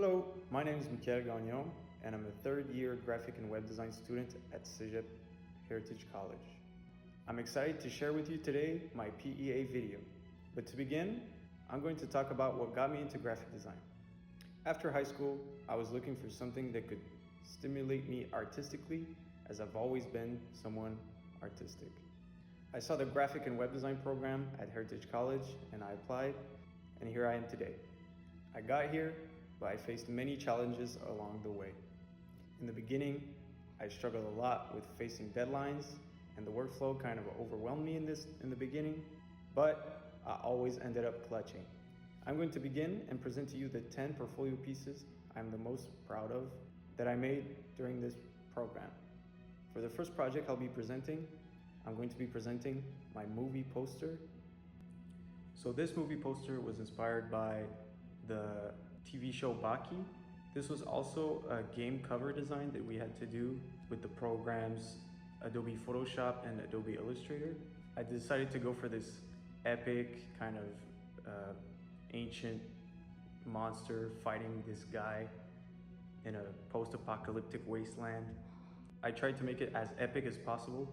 Hello, my name is Mikael Gagnon, and I'm a third-year graphic and web design student at Cégep Heritage College. I'm excited to share with you today my PEA video. But to begin, I'm going to talk about what got me into graphic design. After high school, I was looking for something that could stimulate me artistically, as I've always been someone artistic. I saw the graphic and web design program at Heritage College, and I applied, and here I am today. I got here, but I faced many challenges along the way. In the beginning, I struggled a lot with facing deadlines, and the workflow kind of overwhelmed me in the beginning, but I always ended up clutching. I'm going to begin and present to you the 10 portfolio pieces I'm the most proud of that I made during this program. For the first project I'm going to be presenting my movie poster. So this movie poster was inspired by the TV show Baki. This was also a game cover design that we had to do with the programs Adobe Photoshop and Adobe Illustrator. I decided to go for this epic kind of ancient monster fighting this guy in a post-apocalyptic wasteland. I tried to make it as epic as possible.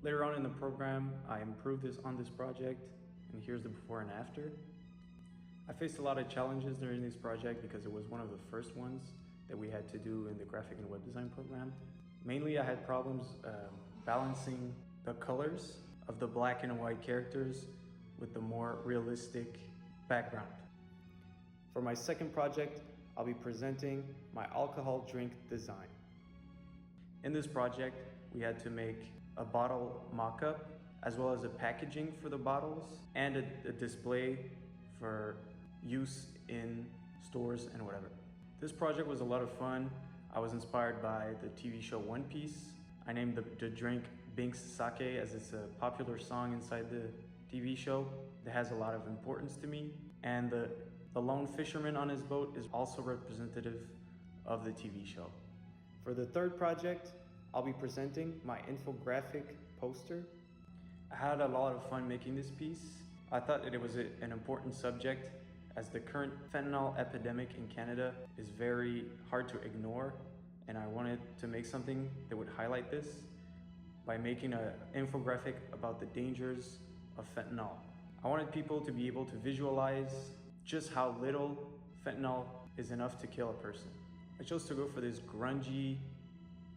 Later on in the program, I improved on this project, and here's the before and after. I faced a lot of challenges during this project because it was one of the first ones that we had to do in the graphic and web design program. Mainly, I had problems balancing the colors of the black and white characters with the more realistic background. For my second project, I'll be presenting my alcohol drink design. In this project, we had to make a bottle mock-up, as well as a packaging for the bottles and a display for use in stores and whatever. This project was a lot of fun. I was inspired by the TV show One Piece. I named the drink Binks Sake as it's a popular song inside the TV show that has a lot of importance to me. And the lone fisherman on his boat is also representative of the TV show. For the third project, I'll be presenting my infographic poster. I had a lot of fun making this piece. I thought that it was an important subject, as the current fentanyl epidemic in Canada is very hard to ignore, and I wanted to make something that would highlight this by making an infographic about the dangers of fentanyl. I wanted people to be able to visualize just how little fentanyl is enough to kill a person. I chose to go for this grungy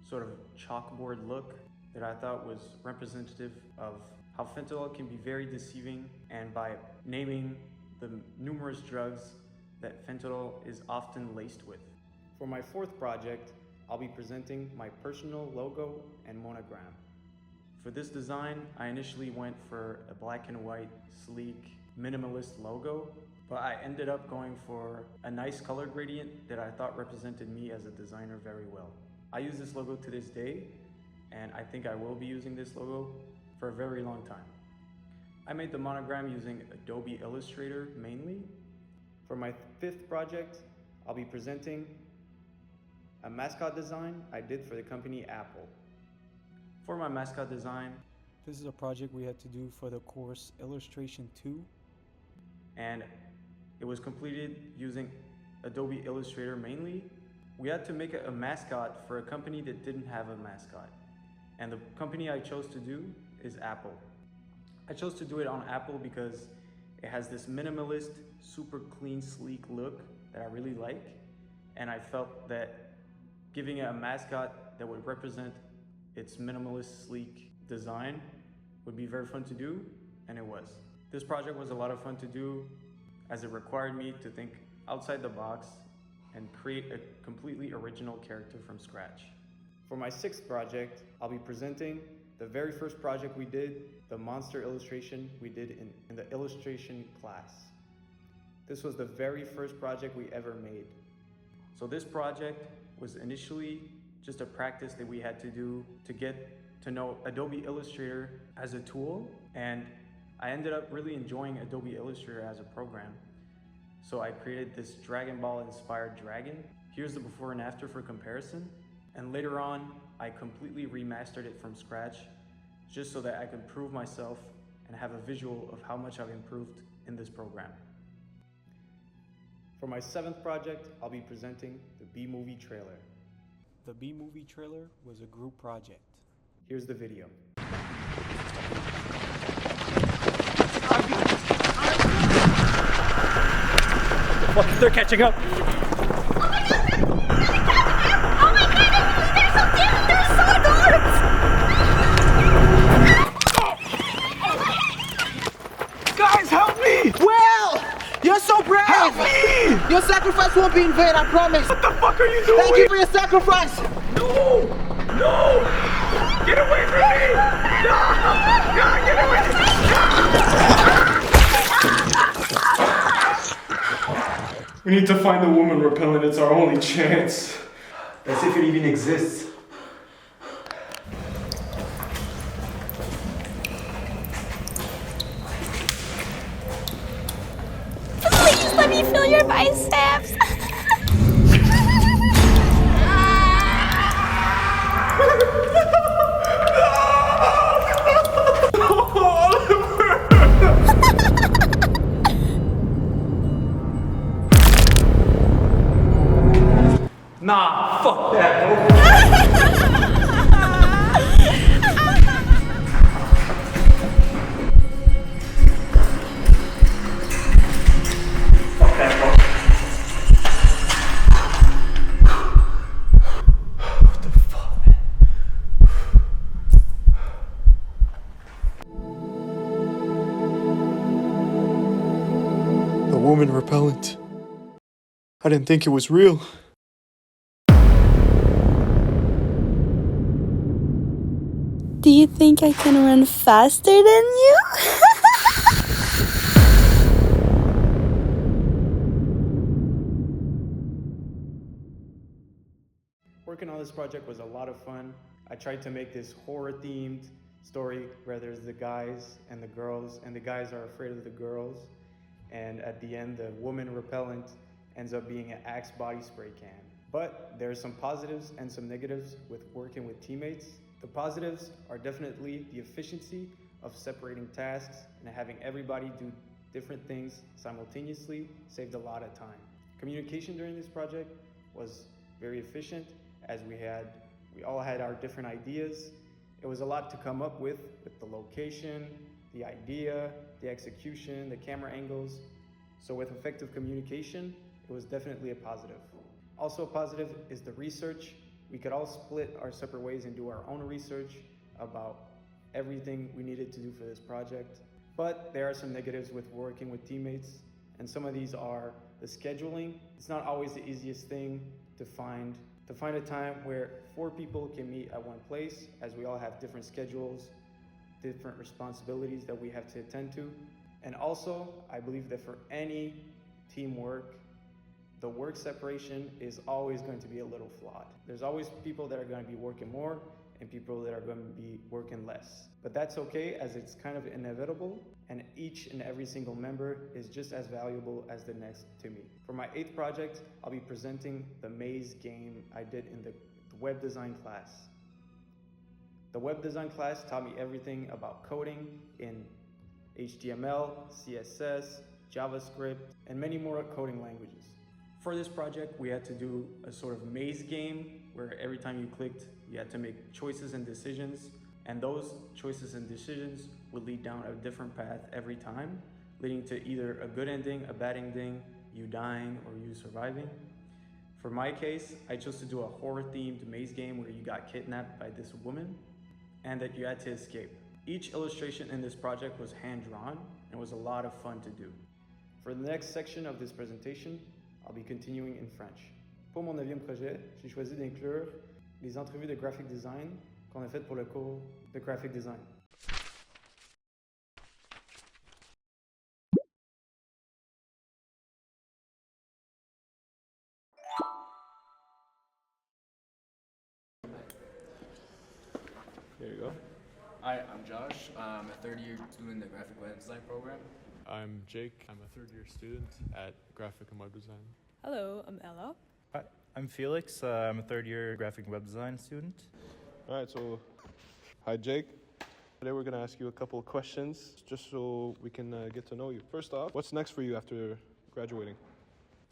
sort of chalkboard look that I thought was representative of how fentanyl can be very deceiving, and by naming the numerous drugs that fentanyl is often laced with. For my fourth project, I'll be presenting my personal logo and monogram. For this design, I initially went for a black and white, sleek, minimalist logo, but I ended up going for a nice color gradient that I thought represented me as a designer very well. I use this logo to this day, and I think I will be using this logo for a very long time. I made the monogram using Adobe Illustrator mainly. For my fifth project, I'll be presenting a mascot design I did for the company Apple. For my mascot design, this is a project we had to do for the course Illustration 2, and it was completed using Adobe Illustrator mainly. We had to make a mascot for a company that didn't have a mascot, and the company I chose to do is Apple. I chose to do it on Apple because it has this minimalist, super clean, sleek look that I really like, and I felt that giving it a mascot that would represent its minimalist, sleek design would be very fun to do, and it was. This project was a lot of fun to do, as it required me to think outside the box and create a completely original character from scratch. For my sixth project, I'll be presenting the very first project we did, the monster illustration we did in the illustration class. This was the very first project we ever made. So this project was initially just a practice that we had to do to get to know Adobe Illustrator as a tool, and I ended up really enjoying Adobe Illustrator as a program. So I created this Dragon Ball inspired dragon. Here's the before and after for comparison. And later on, I completely remastered it from scratch, just so that I could prove myself and have a visual of how much I've improved in this program. For my 7th project, I'll be presenting the B-Movie trailer. The B-Movie trailer was a group project. Here's the video. What? They're catching up! Guys, help me! Well, you're so brave! Help me! Your sacrifice won't be in vain, I promise! What the fuck are you doing? Thank you for your sacrifice! No! No! Get away from me! No! No, get away from me! We need to find the woman repellent. It's our only chance. As if it even exists. Please let me feel your biceps. Nah, fuck that. Fuck that, bro. What the fuck, man? The woman repellent. I didn't think it was real. Do you think I can run faster than you? Working on this project was a lot of fun. I tried to make this horror-themed story where there's the guys and the girls, and the guys are afraid of the girls. And at the end, the woman repellent ends up being an Axe body spray can. But there's some positives and some negatives with working with teammates. The positives are definitely the efficiency of separating tasks and having everybody do different things simultaneously saved a lot of time. Communication during this project was very efficient as we all had our different ideas. It was a lot to come up with the location, the idea, the execution, the camera angles. So with effective communication, it was definitely a positive. Also a positive is the research. We could all split our separate ways and do our own research about everything we needed to do for this project. But there are some negatives with working with teammates, and some of these are the scheduling. It's not always the easiest thing to find a time where 4 people can meet at one place, as we all have different schedules, different responsibilities that we have to attend to. And also, I believe that for any teamwork, the work separation is always going to be a little flawed. There's always people that are going to be working more and people that are going to be working less. But that's okay, as it's kind of inevitable, and each and every single member is just as valuable as the next to me. For my 8th project, I'll be presenting the maze game I did in the web design class. The web design class taught me everything about coding in HTML, CSS, JavaScript, and many more coding languages. For this project, we had to do a sort of maze game where every time you clicked, you had to make choices and decisions, and those choices and decisions would lead down a different path every time, leading to either a good ending, a bad ending, you dying, or you surviving. For my case, I chose to do a horror-themed maze game where you got kidnapped by this woman and that you had to escape. Each illustration in this project was hand-drawn and was a lot of fun to do. For the next section of this presentation, I'll be continuing in French. Pour mon 9e projet, j'ai choisi d'inclure les entrevues de graphic design qu'on a faites pour le cours de graphic design. There you go. Hi, I'm Josh. I'm a third-year student in the graphic web design program. I'm Jake. I'm a third-year student at graphic and web design. Hello, I'm Ella. Hi, I'm Felix. I'm a third-year graphic and web design student. All right, so hi, Jake. Today we're going to ask you a couple of questions just so we can get to know you. First off, what's next for you after graduating?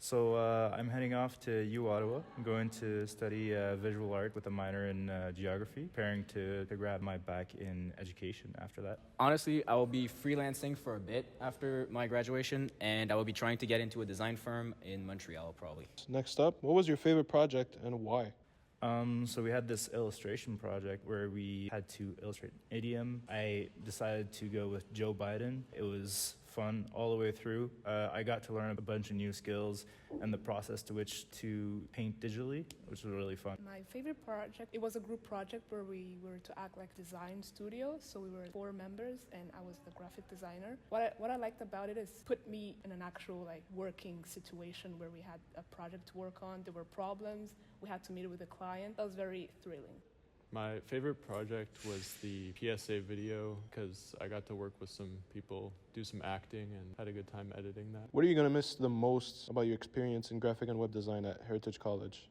So I'm heading off to U Ottawa. I'm going to study visual art with a minor in geography, preparing to grab my back in education after that. Honestly, I will be freelancing for a bit after my graduation, and I will be trying to get into a design firm in Montreal, probably. Next up, what was your favorite project and why? So we had this illustration project where we had to illustrate an idiom. I decided to go with Joe Biden. It was fun all the way through. I got to learn a bunch of new skills and the process to which to paint digitally, which was really fun. My favorite project, it was a group project where we were to act like design studio. So we were 4 members and I was the graphic designer. What I liked about it is put me in an actual working situation where we had a project to work on. There were problems. We had to meet with the client. That was very thrilling. My favorite project was the PSA video because I got to work with some people, do some acting, and had a good time editing that. What are you going to miss the most about your experience in graphic and web design at Heritage College?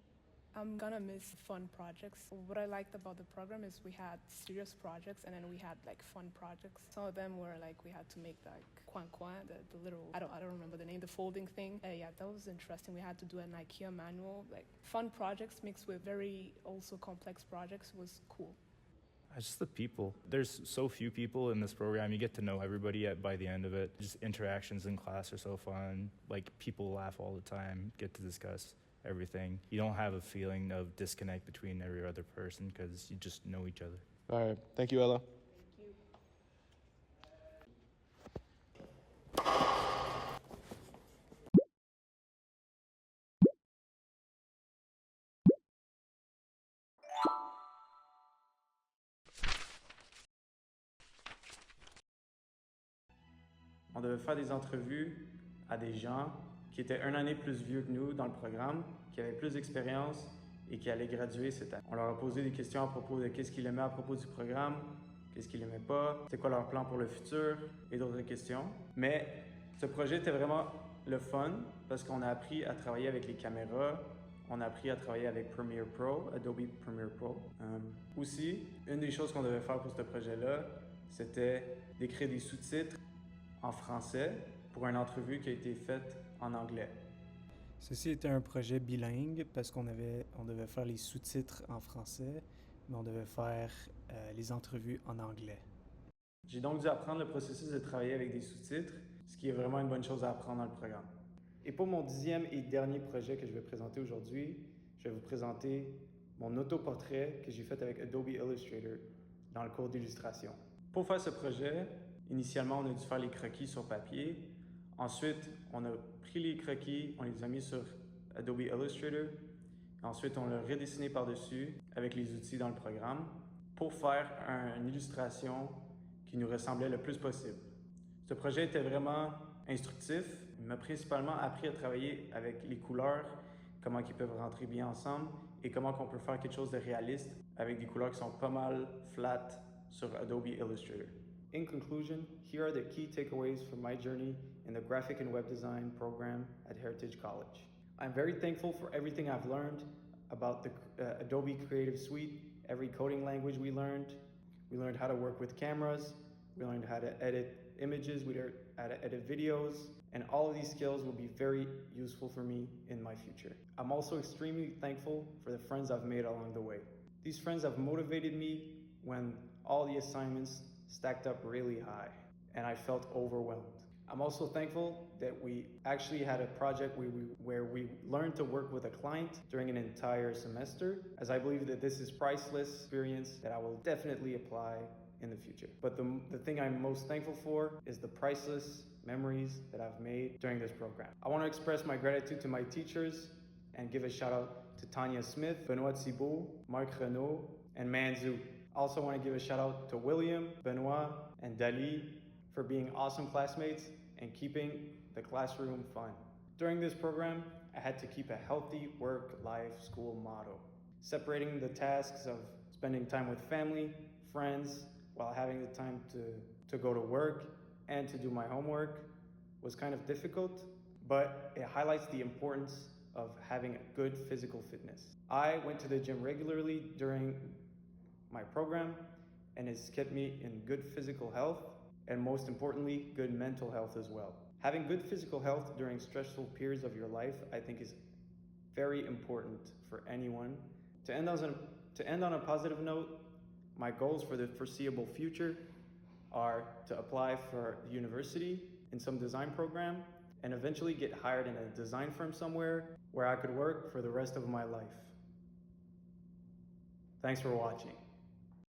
I'm gonna miss fun projects. What I liked about the program is we had serious projects and then we had fun projects. Some of them were we had to make coin, the little, I don't remember the name, the folding thing. Yeah, that was interesting. We had to do an IKEA manual. Fun projects mixed with very also complex projects was cool. It's just the people. There's so few people in this program. You get to know everybody by the end of it. Just interactions in class are so fun. People laugh all the time, get to discuss everything. You don't have a feeling of disconnect between every other person because you just know each other. All right. Thank you, Ella. On devait faire des entrevues à des gens qui étaient une année plus vieux que nous dans le programme, qui avaient plus d'expérience et qui allaient graduer cette année. On leur a posé des questions à propos de qu'est-ce qu'ils aimaient à propos du programme, qu'est-ce qu'ils n'aimaient pas, c'est quoi leur plan pour le futur et d'autres questions. Mais ce projet était vraiment le fun parce qu'on a appris à travailler avec les caméras, on a appris à travailler avec Premiere Pro, Adobe Premiere Pro. Aussi, une des choses qu'on devait faire pour ce projet-là, c'était d'écrire des sous-titres en français pour une entrevue qui a été faite en anglais. Ceci était un projet bilingue parce qu'on devait faire les sous-titres en français, mais on devait faire les entrevues en anglais. J'ai donc dû apprendre le processus de travailler avec des sous-titres, ce qui est vraiment une bonne chose à apprendre dans le programme. Et pour mon 10e et dernier projet que je vais présenter aujourd'hui, je vais vous présenter mon autoportrait que j'ai fait avec Adobe Illustrator dans le cours d'illustration. Pour faire ce projet, initialement, on a dû faire les croquis sur papier. Ensuite, on a pris les croquis, on les a mis sur Adobe Illustrator. Ensuite, on l'a redessiné par-dessus avec les outils dans le programme pour faire une illustration qui nous ressemblait le plus possible. Ce projet était vraiment instructif. Il m'a principalement appris à travailler avec les couleurs, comment ils peuvent rentrer bien ensemble et comment on peut faire quelque chose de réaliste avec des couleurs qui sont pas mal flat sur Adobe Illustrator. In conclusion, here are the key takeaways from my journey in the graphic and web design program at Heritage College. I'm very thankful for everything I've learned about the Adobe Creative Suite, every coding language we learned. We learned how to work with cameras, we learned how to edit images, we learned how to edit videos, and all of these skills will be very useful for me in my future. I'm also extremely thankful for the friends I've made along the way. These friends have motivated me when all the assignments stacked up really high and I felt overwhelmed. I'm also thankful that we actually had a project where we learned to work with a client during an entire semester, as I believe that this is priceless experience that I will definitely apply in the future. But the thing I'm most thankful for is the priceless memories that I've made during this program. I want to express my gratitude to my teachers and give a shout out to Tanya Smith, Benoit Thibault, Marc Renault, and Manzu. I also want to give a shout out to William, Benoit, and Dali for being awesome classmates and keeping the classroom fun. During this program, I had to keep a healthy work-life school motto, separating the tasks of spending time with family, friends, while having the time to go to work and to do my homework was kind of difficult, but it highlights the importance of having a good physical fitness. I went to the gym regularly during my program, and it's kept me in good physical health and most importantly, good mental health as well. Having good physical health during stressful periods of your life, I think, is very important for anyone. To end on a positive note, my goals for the foreseeable future are to apply for university in some design program and eventually get hired in a design firm somewhere where I could work for the rest of my life. Thanks for watching.